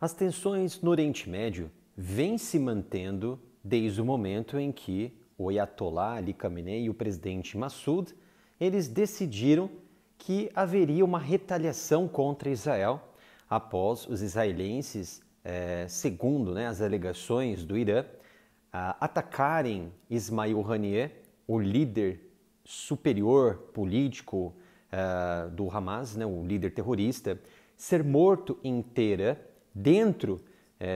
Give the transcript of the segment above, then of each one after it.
As tensões no Oriente Médio vêm se mantendo desde o momento em que o Ayatollah Ali Khamenei e o presidente Massoud eles decidiram que haveria uma retaliação contra Israel após os israelenses, segundo as alegações do Irã, atacarem Ismail Haniyeh, o líder superior político do Hamas, o líder terrorista, ser morto em Teherã, dentro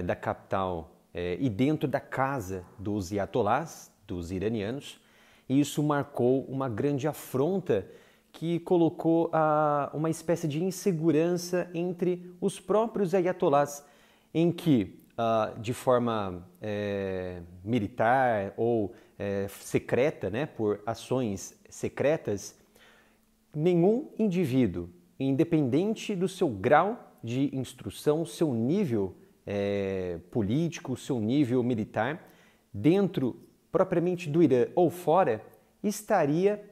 da capital e dentro da casa dos ayatollahs, dos iranianos. E isso marcou uma grande afronta que colocou uma espécie de insegurança entre os próprios ayatollahs, em que, de forma militar ou secreta, por ações secretas, nenhum indivíduo, independente do seu grau de instrução, seu nível político, seu nível militar, dentro propriamente do Irã ou fora, estaria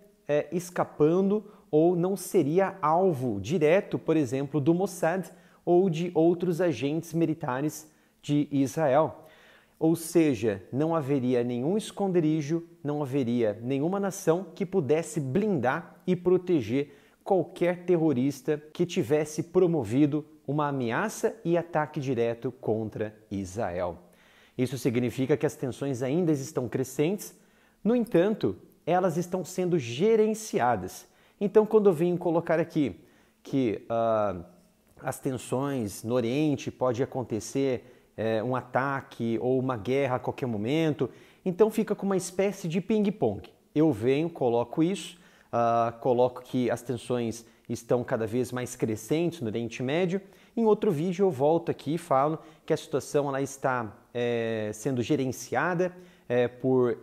escapando ou não seria alvo direto, por exemplo, do Mossad ou de outros agentes militares de Israel. Ou seja, não haveria nenhum esconderijo, não haveria nenhuma nação que pudesse blindar e proteger qualquer terrorista que tivesse promovido uma ameaça e ataque direto contra Israel. Isso significa que as tensões ainda estão crescentes, no entanto, elas estão sendo gerenciadas. Então, quando eu venho colocar aqui que as tensões no Oriente pode acontecer um ataque ou uma guerra a qualquer momento, então fica com uma espécie de ping-pong. Eu venho, coloco isso, coloco que as tensões estão cada vez mais crescentes no Oriente Médio. Em outro vídeo eu volto aqui e falo que a situação ela está sendo gerenciada por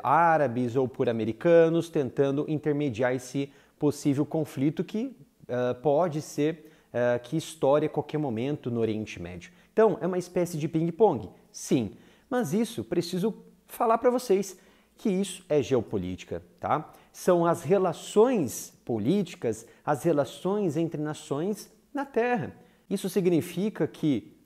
árabes ou por americanos, tentando intermediar esse possível conflito que pode ser que estoure a qualquer momento no Oriente Médio. Então, é uma espécie de ping-pong? Sim, mas isso preciso falar para vocês que isso é geopolítica, tá? São as relações políticas, as relações entre nações na Terra. Isso significa que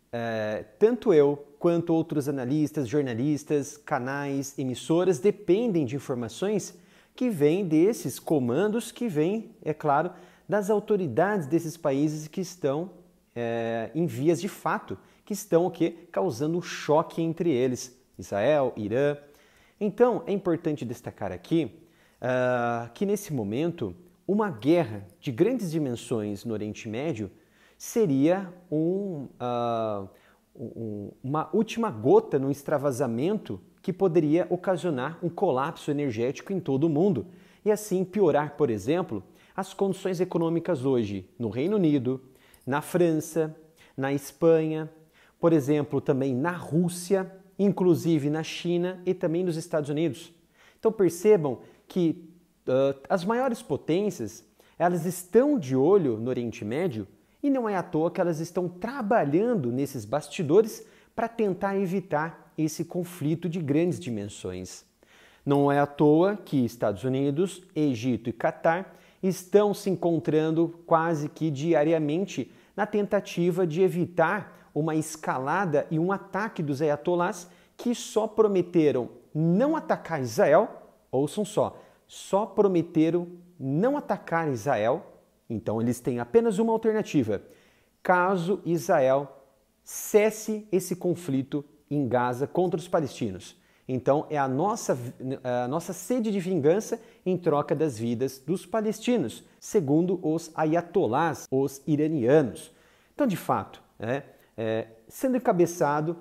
tanto eu quanto outros analistas, jornalistas, canais, emissoras dependem de informações que vêm desses comandos, que vêm, é claro, das autoridades desses países que estão em vias de fato, que estão causando um choque entre eles, Israel, Irã. Então, é importante destacar aqui que nesse momento, uma guerra de grandes dimensões no Oriente Médio seria uma última gota no extravasamento que poderia ocasionar um colapso energético em todo o mundo e assim piorar, por exemplo, as condições econômicas hoje no Reino Unido, na França, na Espanha, por exemplo, também na Rússia, inclusive na China e também nos Estados Unidos. Então percebam que as maiores potências, elas estão de olho no Oriente Médio e não é à toa que elas estão trabalhando nesses bastidores para tentar evitar esse conflito de grandes dimensões. Não é à toa que Estados Unidos, Egito e Catar estão se encontrando quase que diariamente na tentativa de evitar uma escalada e um ataque dos ayatollahs que só prometeram não atacar Israel, ouçam só prometeram não atacar Israel, então eles têm apenas uma alternativa, caso Israel cesse esse conflito em Gaza contra os palestinos. Então é a nossa sede de vingança em troca das vidas dos palestinos, segundo os ayatollahs, os iranianos. Então, de fato, sendo encabeçado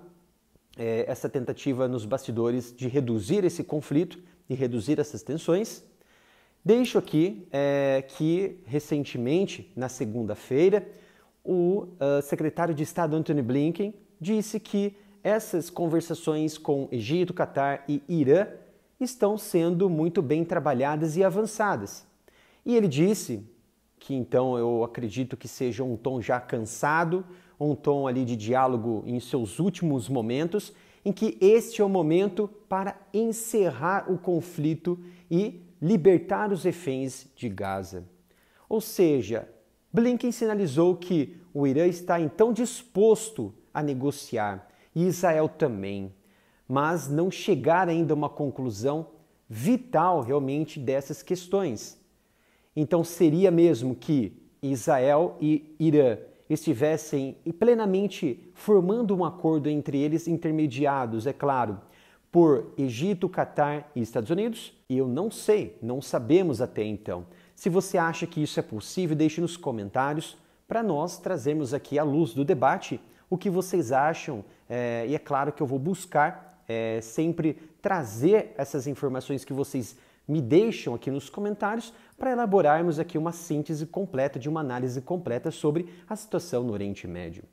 essa tentativa nos bastidores de reduzir esse conflito e reduzir essas tensões, deixo aqui que recentemente, na segunda-feira, o secretário de Estado Antony Blinken disse que essas conversações com Egito, Catar e Irã estão sendo muito bem trabalhadas e avançadas. E ele disse que então eu acredito que seja um tom já cansado, um tom ali de diálogo em seus últimos momentos, em que este é o momento para encerrar o conflito e libertar os reféns de Gaza. Ou seja, Blinken sinalizou que o Irã está então disposto a negociar, e Israel também, mas não chegar ainda a uma conclusão vital realmente dessas questões. Então seria mesmo que Israel e Irã estivessem plenamente formando um acordo entre eles, intermediados, é claro, por Egito, Catar e Estados Unidos? Eu não sei, não sabemos até então. Se você acha que isso é possível, deixe nos comentários para nós trazermos aqui à luz do debate o que vocês acham. E é claro que eu vou buscar sempre trazer essas informações que vocês me deixam aqui nos comentários para elaborarmos aqui uma síntese completa, de uma análise completa sobre a situação no Oriente Médio.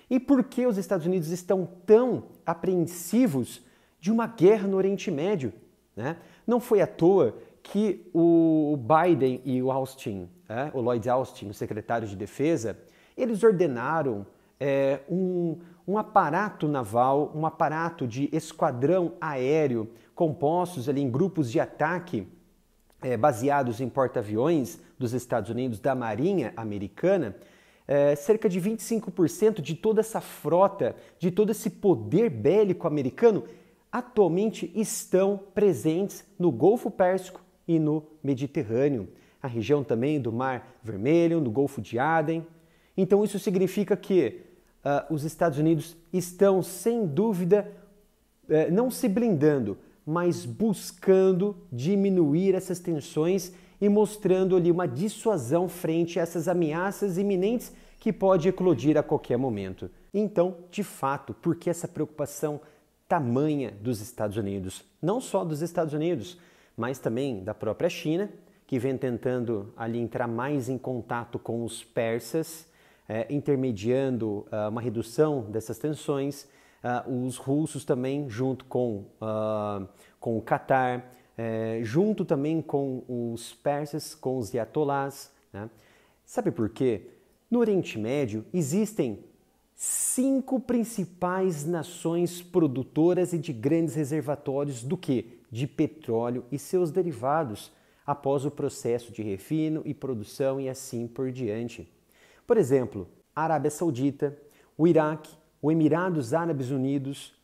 E por que os Estados Unidos estão tão apreensivos de uma guerra no Oriente Médio, né? Não foi à toa que o Biden e o Austin, o Lloyd Austin, o secretário de Defesa, eles ordenaram um aparato naval, um aparato de esquadrão aéreo compostos ali em grupos de ataque baseados em porta-aviões dos Estados Unidos, da Marinha Americana. Cerca de 25% de toda essa frota, de todo esse poder bélico americano, atualmente estão presentes no Golfo Pérsico e no Mediterrâneo, a região também do Mar Vermelho, no Golfo de Aden. Então isso significa que os Estados Unidos estão, sem dúvida, não se blindando, mas buscando diminuir essas tensões e mostrando ali uma dissuasão frente a essas ameaças iminentes que pode eclodir a qualquer momento. Então, de fato, por que essa preocupação tamanha dos Estados Unidos? Não só dos Estados Unidos, mas também da própria China, que vem tentando ali entrar mais em contato com os persas, intermediando uma redução dessas tensões. Os russos também, junto com o Catar, junto também com os persas, com os ayatollahs, né? Sabe por quê? No Oriente Médio existem 5 principais nações produtoras e de grandes reservatórios do quê? De petróleo e seus derivados, após o processo de refino e produção e assim por diante. Por exemplo, a Arábia Saudita, o Iraque, os Emirados Árabes Unidos,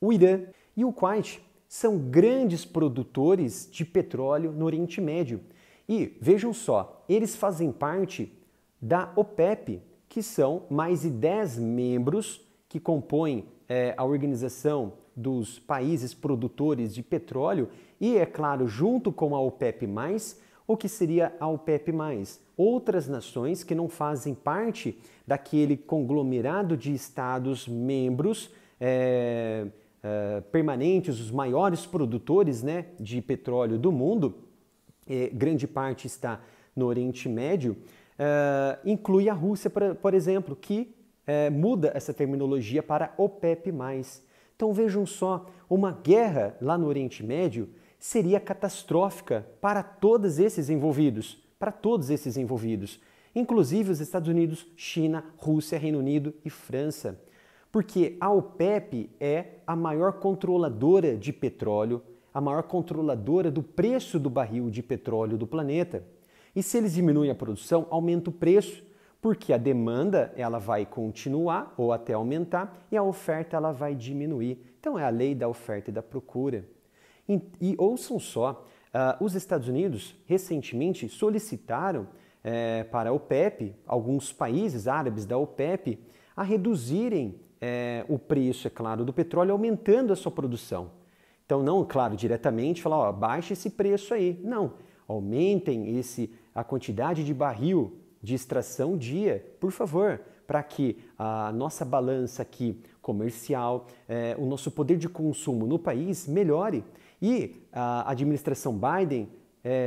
o Irã e o Kuwait são grandes produtores de petróleo no Oriente Médio. E vejam só, eles fazem parte da OPEP, que são mais de 10 membros que compõem a Organização dos Países Produtores de Petróleo e, é claro, junto com a OPEP+, o que seria a OPEP+, outras nações que não fazem parte daquele conglomerado de estados membros permanentes, os maiores produtores, né, de petróleo do mundo, grande parte está no Oriente Médio, inclui a Rússia, por exemplo, que muda essa terminologia para OPEP+. Então vejam só, uma guerra lá no Oriente Médio seria catastrófica para todos esses envolvidos, inclusive os Estados Unidos, China, Rússia, Reino Unido e França. Porque a OPEP é a maior controladora de petróleo, a maior controladora do preço do barril de petróleo do planeta. E se eles diminuem a produção, aumenta o preço, porque a demanda ela vai continuar ou até aumentar e a oferta ela vai diminuir. Então é a lei da oferta e da procura. E ouçam só, os Estados Unidos recentemente solicitaram para a OPEP, alguns países árabes da OPEP, a reduzirem o preço, é claro, do petróleo, aumentando a sua produção. Então não, claro, diretamente falar, ó, baixa esse preço aí. Não, aumentem a quantidade de barril de extração dia, por favor, para que a nossa balança aqui comercial, o nosso poder de consumo no país melhore e a administração Biden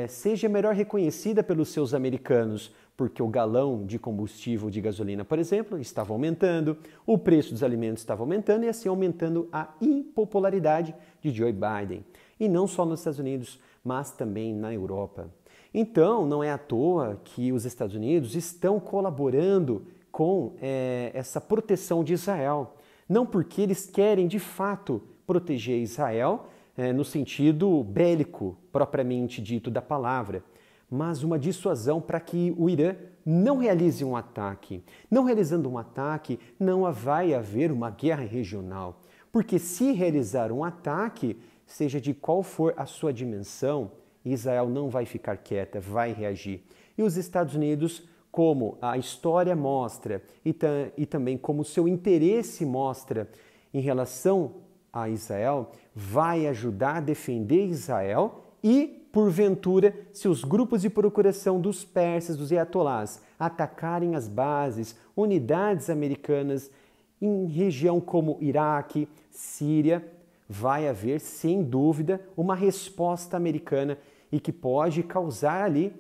seja melhor reconhecida pelos seus americanos, porque o galão de combustível de gasolina, por exemplo, estava aumentando, o preço dos alimentos estava aumentando e assim aumentando a impopularidade de Joe Biden. E não só nos Estados Unidos, mas também na Europa. Então, não é à toa que os Estados Unidos estão colaborando com essa proteção de Israel. Não porque eles querem, de fato, proteger Israel no sentido bélico, propriamente dito da palavra, mas uma dissuasão para que o Irã não realize um ataque. Não realizando um ataque, não vai haver uma guerra regional. Porque se realizar um ataque, seja de qual for a sua dimensão, Israel não vai ficar quieta, vai reagir. E os Estados Unidos, como a história mostra e também como o seu interesse mostra em relação a Israel, vai ajudar a defender Israel e, porventura, se os grupos de procuração dos persas, dos ayatolás, atacarem as bases, unidades americanas em região como Iraque, Síria, vai haver, sem dúvida, uma resposta americana e que pode causar ali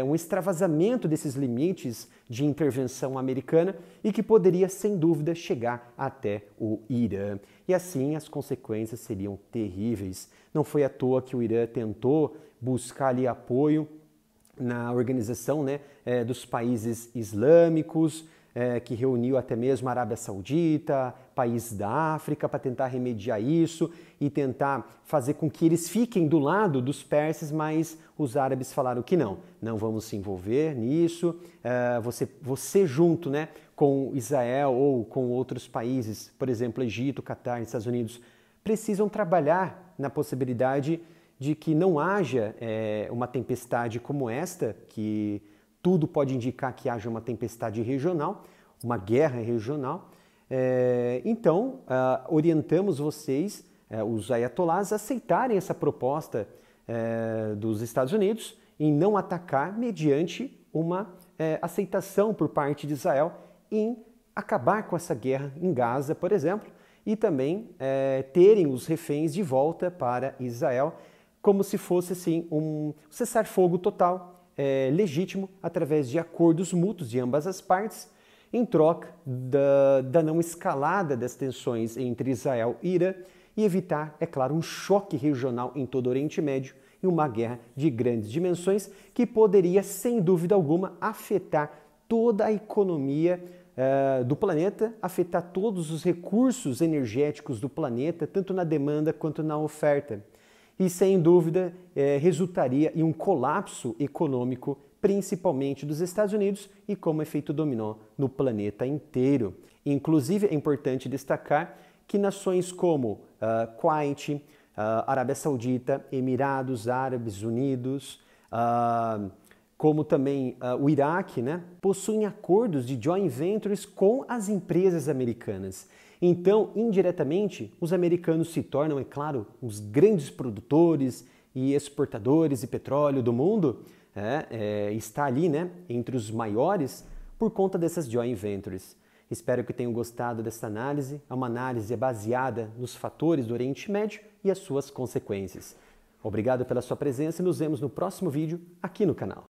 um extravasamento desses limites de intervenção americana e que poderia, sem dúvida, chegar até o Irã. E assim as consequências seriam terríveis. Não foi à toa que o Irã tentou buscar ali apoio na organização dos países islâmicos, que reuniu até mesmo a Arábia Saudita, países da África, para tentar remediar isso e tentar fazer com que eles fiquem do lado dos persas, mas os árabes falaram que não vamos se envolver nisso, você junto com Israel ou com outros países, por exemplo, Egito, Catar, Estados Unidos, precisam trabalhar na possibilidade de que não haja uma tempestade como esta, que tudo pode indicar que haja uma tempestade regional, uma guerra regional. Então, orientamos vocês, os ayatolás, a aceitarem essa proposta dos Estados Unidos em não atacar mediante uma aceitação por parte de Israel em acabar com essa guerra em Gaza, por exemplo, e também terem os reféns de volta para Israel, como se fosse assim, um cessar-fogo total, legítimo, através de acordos mútuos de ambas as partes, em troca da não escalada das tensões entre Israel e Irã e evitar, é claro, um choque regional em todo o Oriente Médio e uma guerra de grandes dimensões que poderia, sem dúvida alguma, afetar toda a economia do planeta, afetar todos os recursos energéticos do planeta, tanto na demanda quanto na oferta. E, sem dúvida, resultaria em um colapso econômico, principalmente dos Estados Unidos e como efeito dominó no planeta inteiro. Inclusive, é importante destacar que nações como Kuwait, Arábia Saudita, Emirados Árabes Unidos, como também o Iraque, possuem acordos de joint ventures com as empresas americanas. Então, indiretamente, os americanos se tornam, é claro, os grandes produtores e exportadores de petróleo do mundo, está ali entre os maiores por conta dessas joint ventures. Espero que tenham gostado dessa análise. É uma análise baseada nos fatores do Oriente Médio e as suas consequências. Obrigado pela sua presença e nos vemos no próximo vídeo aqui no canal.